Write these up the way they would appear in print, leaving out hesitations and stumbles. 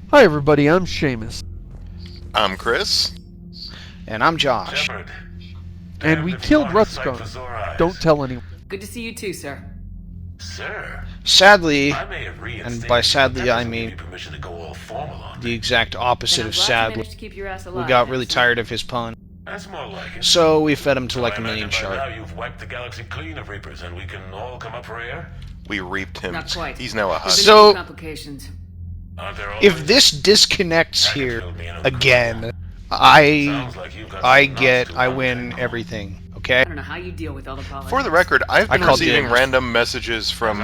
Hi everybody, I'm Seamus. I'm Chris. And I'm Josh. Shepard. And we killed Rutscar. Don't tell anyone. Good to see you too, sir. Sir, Sadly, I may have reinstated and by you, but sadly that I doesn't give mean you permission to go all formal on the me. exact opposite And I'm of glad you sadly, managed to keep your ass we alive, got really Anderson. tired of his pun. That's more like it. So we fed him to like I a million imagine by sharks. now you've wiped the galaxy clean of Reapers, and we can all come up for air. We reaped him. Not quite. He's now a There's husk. been So- some complications. Aren't there If always? this disconnects Hacket here filled me in on the clue. again, I Sounds like you've got some knots to win untangle. everything. I Okay? don't know how you deal with all the politics. For the record, I've been called receiving dibs. random messages from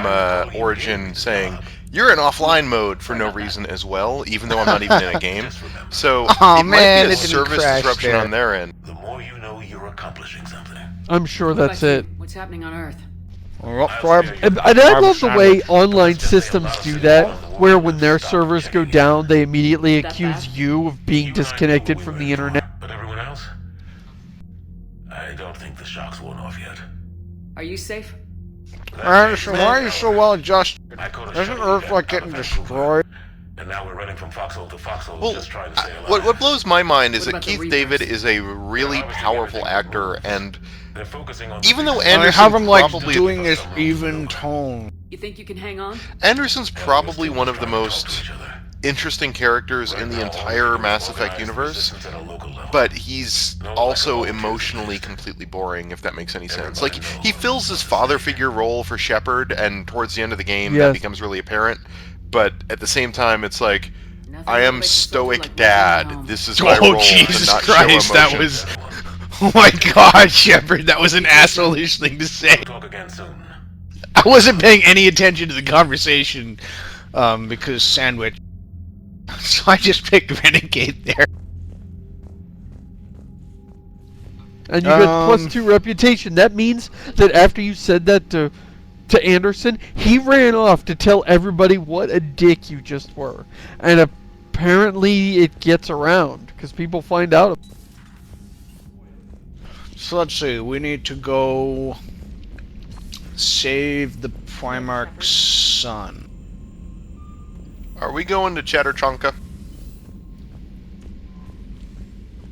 Origin saying, you're in offline mode for no reason as well, even though I'm not even in a game. Just remember, So Aw, it man, might be it a didn't service crash disruption there. on their end. the more you know, you're accomplishing something. I'm sure What about that's you? it. What's happening on Earth? Well, And I love the way online systems do that, where when their servers go down, they immediately accuse you of being disconnected from the internet. But everyone else? I don't think the shock's worn off yet. Are you safe? So why are you so well adjusted? Isn't Earth like getting destroyed? And now we're running from foxhole to foxhole, Well, just trying to stay alive. what blows my mind is What that about the Keith Reapers? David is a really powerful actor, and They're focusing on the even though big- I Anderson have him like probably doing this even tone. You think you can hang on? Anderson's probably one of the Trying to talk most to each other. interesting characters in the entire Mass Effect universe. Resistance at a local level. But he's also emotionally completely boring, if that makes any sense. Like, he fills this father figure role for Shepard, and towards the end of the game, that Yes. becomes really apparent. But at the same time, it's like, Nothing I am motivates a soldier stoic like dad. losing home. This is my Oh, role Jesus to not Christ, show that emotion. was... Oh my god, Shepard, that was an asshole-ish thing to say. We'll talk again soon. I wasn't paying any attention to the conversation, because sandwich. So I just picked Renegade there. And you got +2 reputation. That means that after you said that to Anderson, he ran off to tell everybody what a dick you just were. And apparently it gets around, because people find out. So let's see, we need to go save the Primarch's son. Are we going to Chatterchonka?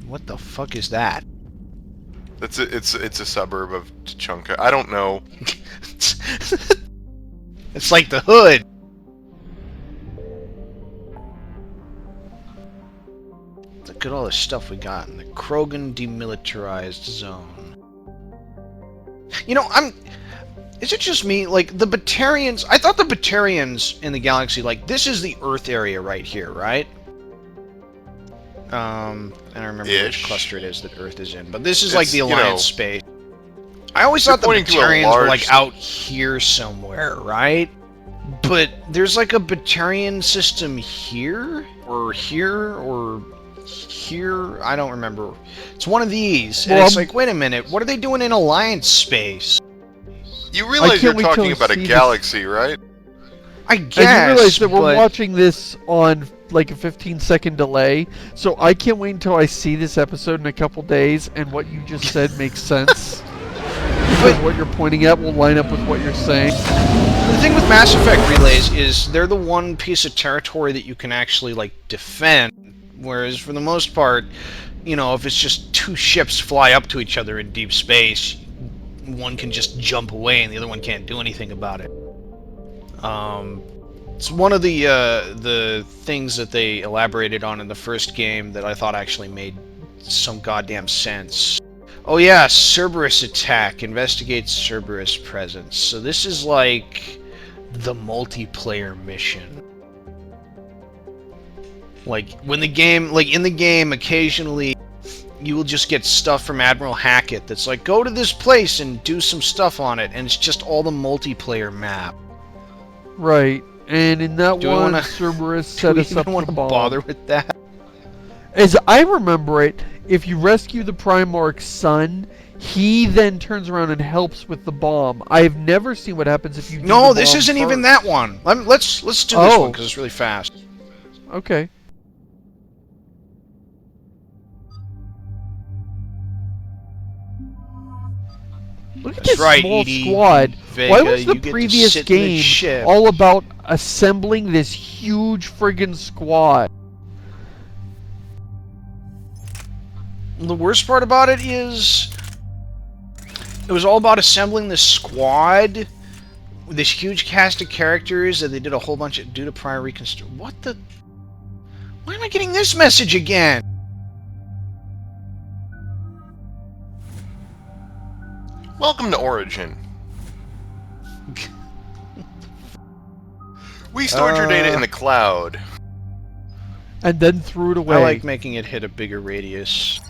What the fuck is that? It's a suburb of Chunka. I don't know. It's like the hood. Look at all the stuff we got in the Krogan Demilitarized Zone. You know, is it just me? Like, the Batarians... I thought the Batarians in the galaxy, like, this is the Earth area right here, right? I don't remember which Ish. cluster it is that Earth is in, but this is like It's, the you Alliance know, space. I always you're thought the pointing to a Batarians were, large- like, out here somewhere, right? But there's, like, a Batarian system here? Or here? Or here? I don't remember. It's one of these. And Well, it's like, wait a minute, what are they doing in Alliance space? You realize can't you're wait till talking I about a see this. galaxy, right? I And guess, you realize that we're but- watching this on like a 15-second delay, so I can't wait until I see this episode in a couple days, and what you just said makes sense. Because what you're pointing at will line up with what you're saying. The thing with Mass Effect relays is they're the one piece of territory that you can actually, like, defend, whereas for the most part, you know, if it's just two ships fly up to each other in deep space, one can just jump away and the other one can't do anything about it. It's one of the things that they elaborated on in the first game that I thought actually made some goddamn sense. Oh yeah, Cerberus attack. Investigates Cerberus presence. So this is like the multiplayer mission. Like when the game, like in the game, occasionally you will just get stuff from Admiral Hackett that's like, go to this place and do some stuff on it, and it's just all the multiplayer map. Right. And in that Do we one, wanna- Cerberus Do set we us up even want for to bomb. bother with that? As I remember it, if you rescue the Primarch's son, he then turns around and helps with the bomb. I've never seen what happens if you do No, the this bomb isn't even first. that one. Let's do this Oh. one because it's really fast. Okay. Look at That's this right, small Edie. squad. Vega, Why was you the get to previous sit in the game ship. all about assembling this huge friggin' squad? the worst part about it is it was all about assembling this squad with this huge cast of characters that they did a whole bunch of due to prior reconstruction. What the? Why am I getting this message again? Welcome to Origin. We stored your data in the cloud. And then threw it away. I like making it hit a bigger radius.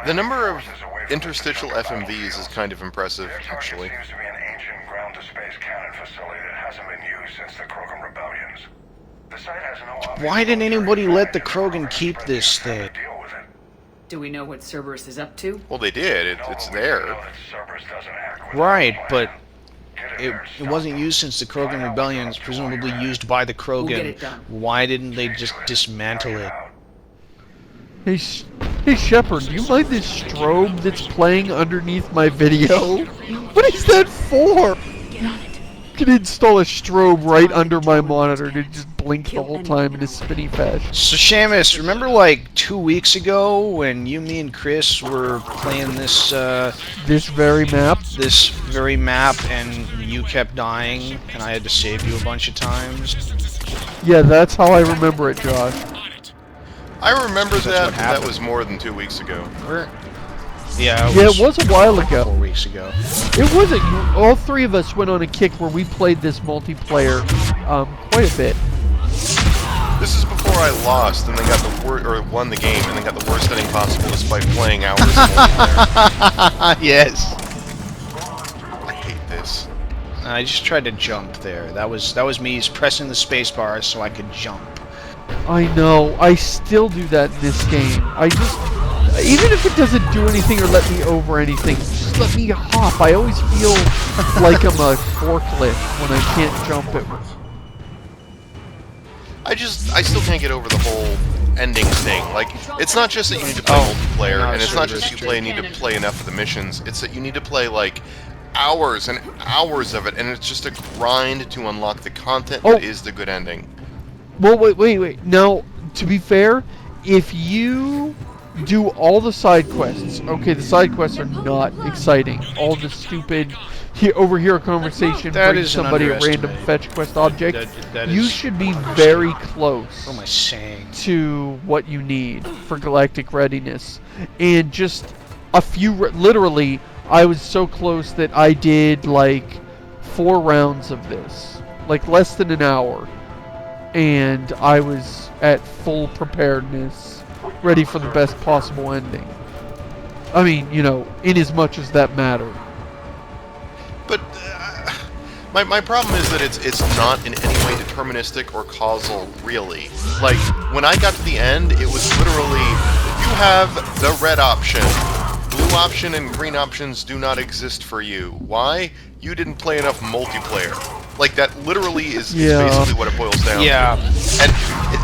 The number of interstitial FMVs is kind of impressive, actually. Seems to be an ancient ground-to-space cannon facility that hasn't been used since the Krogan rebellions. The site has no obvious Why didn't anybody let the military Krogan keep this thing? deal with it. Do we know what Cerberus is up to? Well, they did. It's there. We know that Cerberus doesn't act without Right, a plan. but Get in it there and it stop wasn't them. used since the Krogan rebellions, presumably used by the get Krogan. it done. Why didn't they just dismantle it? Hey, hey Shepard, do you mind this strobe that's playing underneath my video? What is that for? Get on it. You can install a strobe right under my monitor to just blink the whole time in a spinny fashion. So Seamus, remember like 2 weeks ago when you, me, and Chris were playing this This very map? and you kept dying and I had to save you a bunch of times? Yeah, that's how I remember it, Josh. I remember That's that. what That happened. was more than 2 weeks ago. Yeah, It was a while ago. 4 weeks ago. It wasn't. All three of us went on a kick where we played this multiplayer quite a bit. This is before I lost, and they got the won the game, and they got the worst ending possible despite playing hours of multiplayer. Yes. I hate this. I just tried to jump there. That was me pressing the spacebar so I could jump. I know. I still do that in this game. I just, even if it doesn't do anything or let me over anything, just let me hop. I always feel like I'm a forklift when I can't jump it. I still can't get over the whole ending thing. Like, it's not just that you need to play multiplayer, no, and it's sure, not just you need to play enough of the missions. It's that you need to play like hours and hours of it, and it's just a grind to unlock the content that is the good ending. Well, wait. Now, to be fair, if you do all the side quests, okay, the side quests are not exciting. All the stupid overhear a conversation, That bring is an somebody a random underestimate. fetch quest object. That You is should be underestimate. very close What am I saying? to what you need for galactic readiness. And just a few, literally, I was so close that I did like 4 rounds of this, like less than an hour. And I was at full preparedness, ready for the best possible ending. I mean, you know, in as much as that mattered. But my problem is that it's not in any way deterministic or causal, really. Like, when I got to the end, it was literally, you have the red option. Blue option and green options do not exist for you. Why? You didn't play enough multiplayer. Like, that literally is basically what it boils down to. And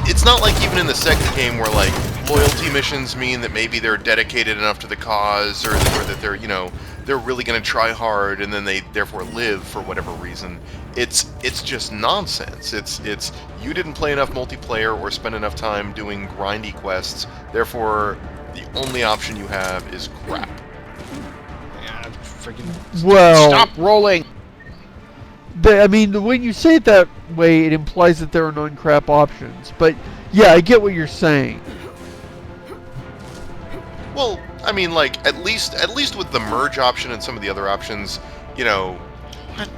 it's not like even in the second game where, like, loyalty missions mean that maybe they're dedicated enough to the cause, or that they're, you know, they're really going to try hard and then they therefore live for whatever reason. It's just nonsense. It's you didn't play enough multiplayer or spend enough time doing grindy quests, therefore the only option you have is crap. Yeah, freaking. Well, Stop rolling! I mean, when you say it that way, it implies that there are non-crap options. But yeah, I get what you're saying. Well, I mean, like, at least with the merge option and some of the other options, you know.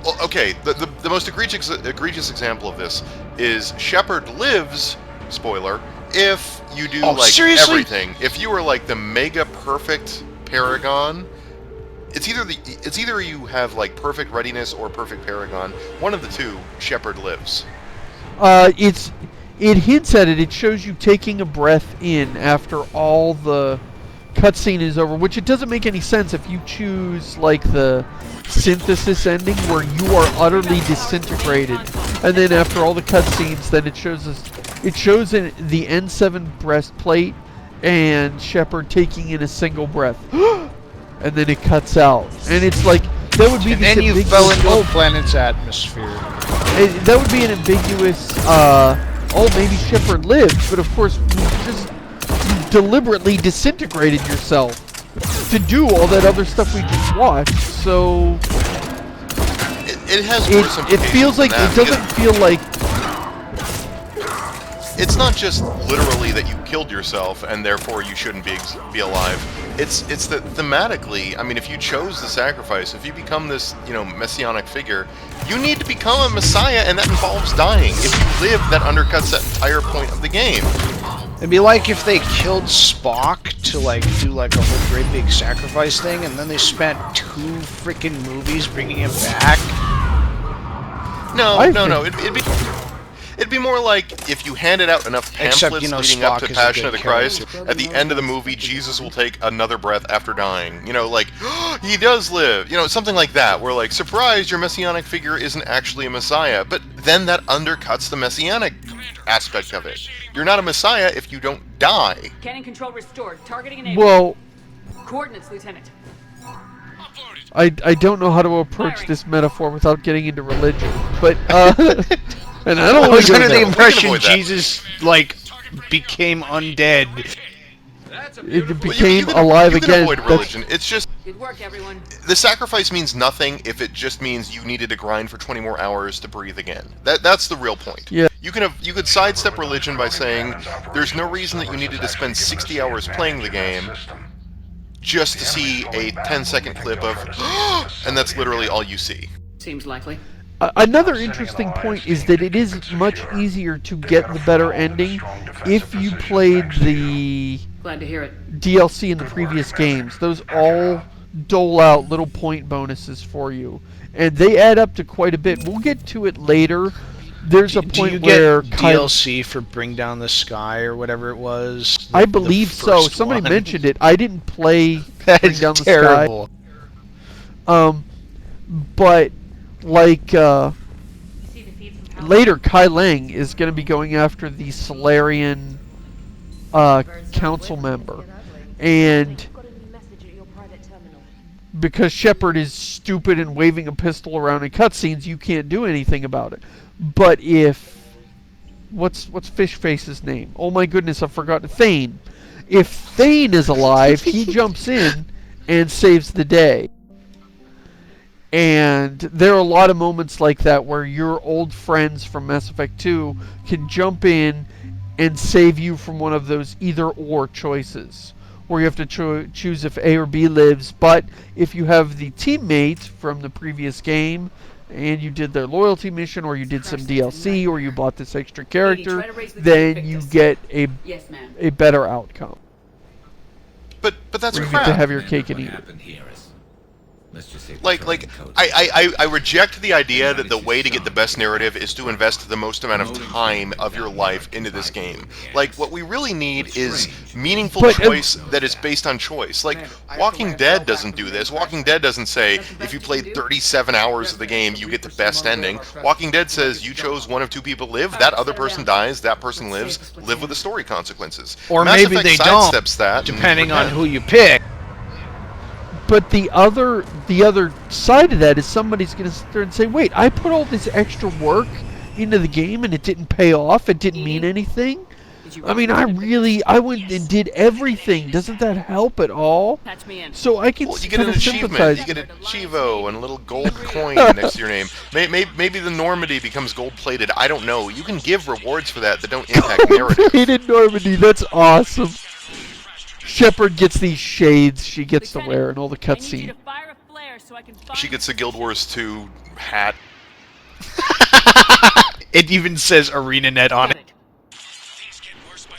Well, okay, the most egregious example of this is Shepard lives. Spoiler. If you do like seriously? everything, if you are like the mega perfect Paragon, it's either you have like perfect readiness or perfect Paragon. One of the two. Shepard lives. It hints at it. It shows you taking a breath in after all the cutscene is over, which it doesn't make any sense if you choose like the synthesis ending where you are utterly disintegrated, and then after all the cutscenes, then it shows in the N7 breastplate and Shepard taking in a single breath, and then it cuts out, and it's like that would be. And then you fell into the planet's atmosphere. that would be an ambiguous, oh, maybe Shepard lived, but of course you deliberately disintegrated yourself to do all that other stuff we just watched, so... It has worse It feels like, it doesn't feel like... It's not just literally that you killed yourself and therefore you shouldn't be alive. It's that thematically, I mean, if you chose the sacrifice, if you become this, you know, messianic figure, you need to become a messiah, and that involves dying. If you live, that undercuts that entire point of the game. It'd be like if they killed Spock to, like, do, like, a whole great big sacrifice thing, and then they spent 2 freaking movies bringing him back. No, it'd be more like if you handed out enough pamphlets Except, you know, leading Spock up to is a Passion of good the Christ, character. at the end of the movie, Jesus will take another breath after dying. You know, like, he does live. You know, something like that, where, like, surprise, your messianic figure isn't actually a messiah. But then that undercuts the messianic aspect of it. You're not a messiah if you don't die. Cannon control restored. Targeting enabled. Well, Coordinates, Lieutenant. I don't know how to approach this metaphor without getting into religion, but, and I don't I want was to go under the there. impression avoid that. Jesus, like, became undead. It became you can, alive you can again. avoid That's- religion. It's just... Good work, everyone. The sacrifice means nothing if it just means you needed to grind for 20 more hours to breathe again. That's the real point. Yeah. You could sidestep religion by saying there's no reason that you needed to spend 60 hours playing the game just to see a 10-second clip of and that's literally all you see. Seems likely. Another interesting point is that it is much easier to get the better ending if you played the Glad to hear it. DLC in the previous games. Those all dole out little point bonuses for you, and they add up to quite a bit. We'll get to it later. There's a Do point you where get DLC for Bring Down the Sky or whatever it was? I believe the so. first Somebody one? mentioned it. I didn't play That Bring is Down the terrible. Sky. But like later, Kai Lang is going to be going after the Solarian council member, and because Shepard is stupid and waving a pistol around in cutscenes, you can't do anything about it. But if what's Fishface's name? Oh my goodness, I've forgotten. Thane. If Thane is alive, he jumps in and saves the day. And there are a lot of moments like that where your old friends from Mass Effect 2 can jump in and save you from one of those either-or choices, where you have to choose if A or B lives. But if you have the teammate from the previous game, and you did their loyalty mission, or you did some DLC, or you bought this extra character, then you get Yes, ma'am. a better outcome. But that's Where you get crap. to have your cake and eat it. Like I reject the idea that the way to get the best narrative is to invest the most amount of time of your life into this game. Like, what we really need is meaningful choice that is based on choice. Like, Walking Dead doesn't do this. Walking Dead doesn't say, if you played 37 hours of the game, you get the best ending. Walking Dead says, you chose one of 2 people to live, that other person dies, that person lives, live with the story consequences. Or Mass maybe Effect they don't, sidesteps that, depending on and- who you pick. But the other side of that is somebody's going to sit there and say, wait, I put all this extra work into the game and it didn't pay off, it didn't mean anything? I mean, I went and did everything. Doesn't that help at all? Patch me in. So I can Well, you get kind an of achievement, sympathize. you get a Chivo and a little gold coin next to your name. Maybe the Normandy becomes gold-plated, I don't know. You can give rewards for that don't impact narrative. Rated Normandy, that's awesome. Shepard gets these shades she gets to wear in all the I need you cutscene. to fire a flare so I can find She gets a Guild Wars 2 hat. It even says ArenaNet on it.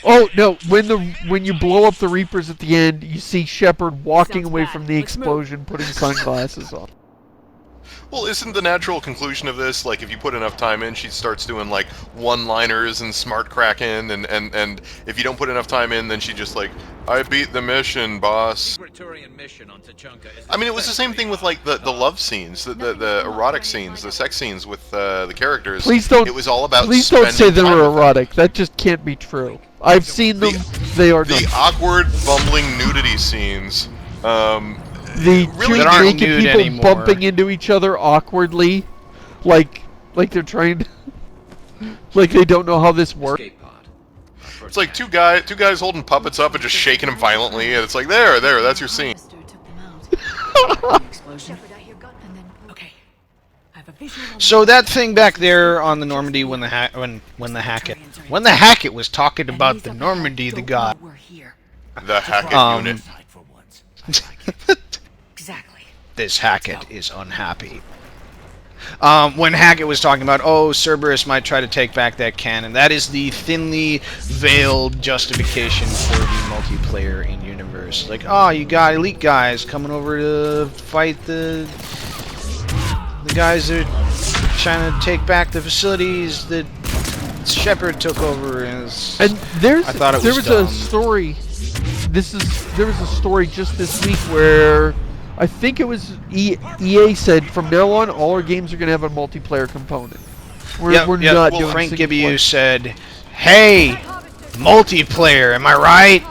Oh no! When you blow up the Reapers at the end, you see Shepard walking Sounds away bad. from the Let's move. explosion, putting sunglasses on. Well, isn't the natural conclusion of this, like, if you put enough time in, she starts doing, like, one-liners and smart cracking, and if you don't put enough time in, then she just, like, I beat the mission, boss. I mean, it was the same thing with, like, the love scenes, the erotic scenes, the sex scenes with the characters. Please don't. It was all about Please don't say spending they time were with them. erotic. That just can't be true. I've seen them. They are The not. awkward, bumbling nudity scenes. The really two That aren't naked nude people anymore. bumping into each other awkwardly, like Like they're trying to... like they don't know how this works. It's like two guys holding puppets up and just shaking them violently, and it's like, there, that's your scene. Okay. I have a visual on So that thing back there on the Normandy when the Hacket was talking about the Normandy, the guy. We're here. The Hacket unit. Exactly. This Hacket is unhappy. When Hackett was talking about, oh, Cerberus might try to take back that cannon, that is the thinly veiled justification for the multiplayer in universe. Like, oh, you got elite guys coming over to fight the guys that are trying to take back the facilities that Shepard took over. And there was dumb. a story. There was a story just this week where I think it was EA said from now on all our games are going to have a multiplayer component. We're not doing Frank single Gibbew player. said, "Hey, multiplayer, am I right?"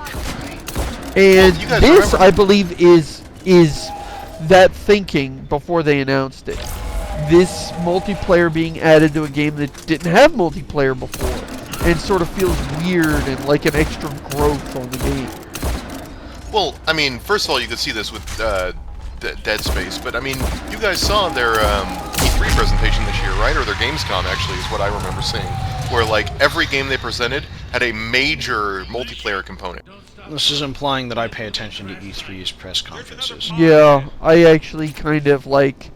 And you guys this, remember- I believe, is that thinking before they announced it. This multiplayer being added to a game that didn't have multiplayer before, and sort of feels weird and like an extra growth on the game. Well, I mean, first of all, you could see this with Dead Space, but I mean, you guys saw their E3 presentation this year, right? Or their Gamescom, actually, is what I remember seeing, where like every game they presented had a major multiplayer component. This is implying that I pay attention to E3's press conferences. Yeah, I actually kind of like.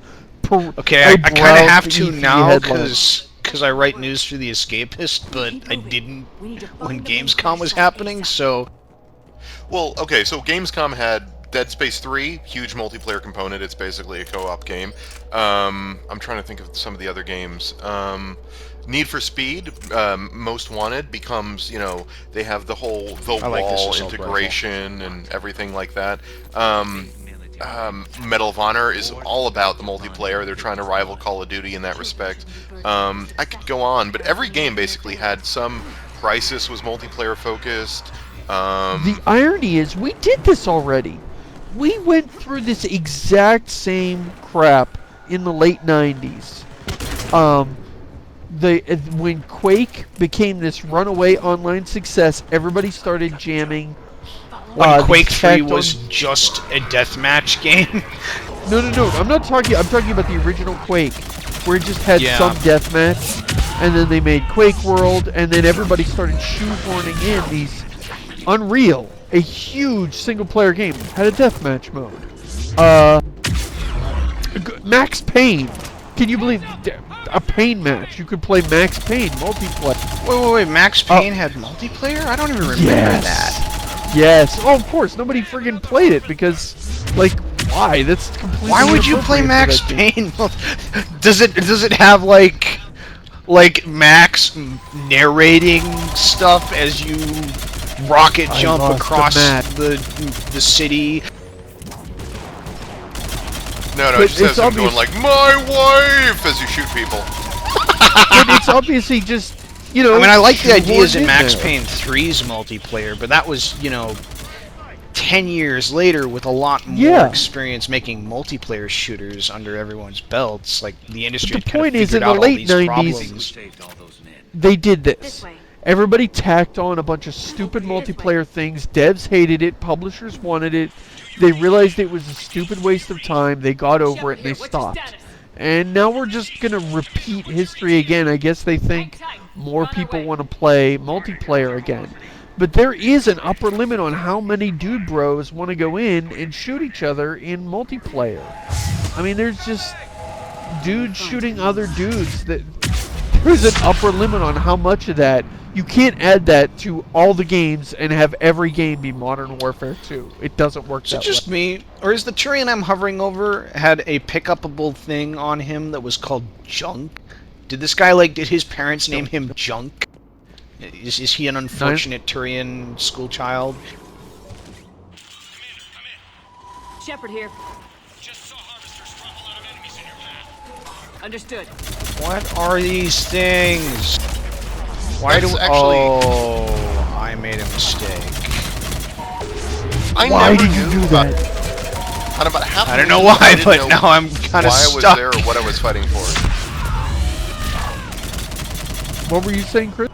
Okay, I kind of have to browsed now headlines. because I write news for The Escapist, but I didn't when Gamescom was happening, so... Well, okay, so Gamescom had Dead Space 3, huge multiplayer component. It's basically a co-op game. I'm trying to think of some of the other games. Need for Speed, Most Wanted becomes, you know, they have the whole wall integration and everything like that. Medal of Honor is all about the multiplayer. They're trying to rival Call of Duty in that respect. I could go on, but every game basically had some... Crisis was multiplayer focused. The irony is, we did this already. We went through this exact same crap in the late 90s. When Quake became this runaway online success, everybody started jamming. When Quake 3 tacked was on- just a deathmatch game. No. I'm talking about the original Quake, where it just had Yeah. some deathmatch, and then they made Quake World, and then everybody started shoehorning in these Unreal, a huge single-player game, had a deathmatch mode. Max Payne. Can you believe a Payne match? You could play Max Payne multiplayer. Wait, Max Payne had multiplayer? I don't even remember that. Yes. Oh, of course. Nobody friggin' played it because, like, why? That's completely. Why would you play inappropriate for Max that game. Payne? Does it have like Max narrating stuff as you rocket I jump lost the across map. the city? No, But it just has it's him obvious- going like, my wife, as you shoot people. But it's obviously just, you know. I mean, I like the shoehorned ideas in in Max there. Payne 3's multiplayer, but that was, 10 years later with a lot more Yeah. experience making multiplayer shooters under everyone's belts. Like, the industry But the had kind of point is, figured in the out all late these 90s, problems. they did this. This way. Everybody tacked on a bunch of stupid multiplayer things. Devs hated it. Publishers wanted it. They realized it was a stupid waste of time. They got over it and they stopped. And now we're just going to repeat history again. I guess they think more people want to play multiplayer again. But there is an upper limit on how many dude bros want to go in and shoot each other in multiplayer. I mean, there's just dudes shooting other dudes. There's an upper limit on how much of that. You can't add that to all the games and have every game be Modern Warfare 2. It doesn't work Is it that just way. me, or is the Turian I'm hovering over had a pick-upable thing on him that was called Junk? Did this guy, did his parents name him Junk? Is he an unfortunate Turian schoolchild? Shepard here. Understood. What are these things? Why That's do actually- Oh, I made a mistake. I Why never did you knew do about, that? on about half I of don't the know games, why, didn't but know now I'm kind of why I stuck. was there or what I was fighting for. What were you saying, Chris?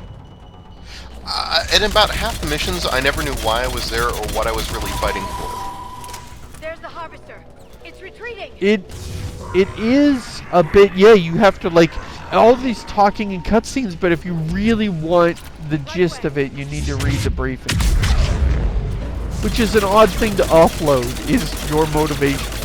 In about half the missions, I never knew why I was there or what I was really fighting for. There's the harvester. It's retreating. It is a bit, yeah, you have to, like, all of these talking and cutscenes, but if you really want the gist of it, you need to read the briefing. Which is an odd thing to offload, is your motivation.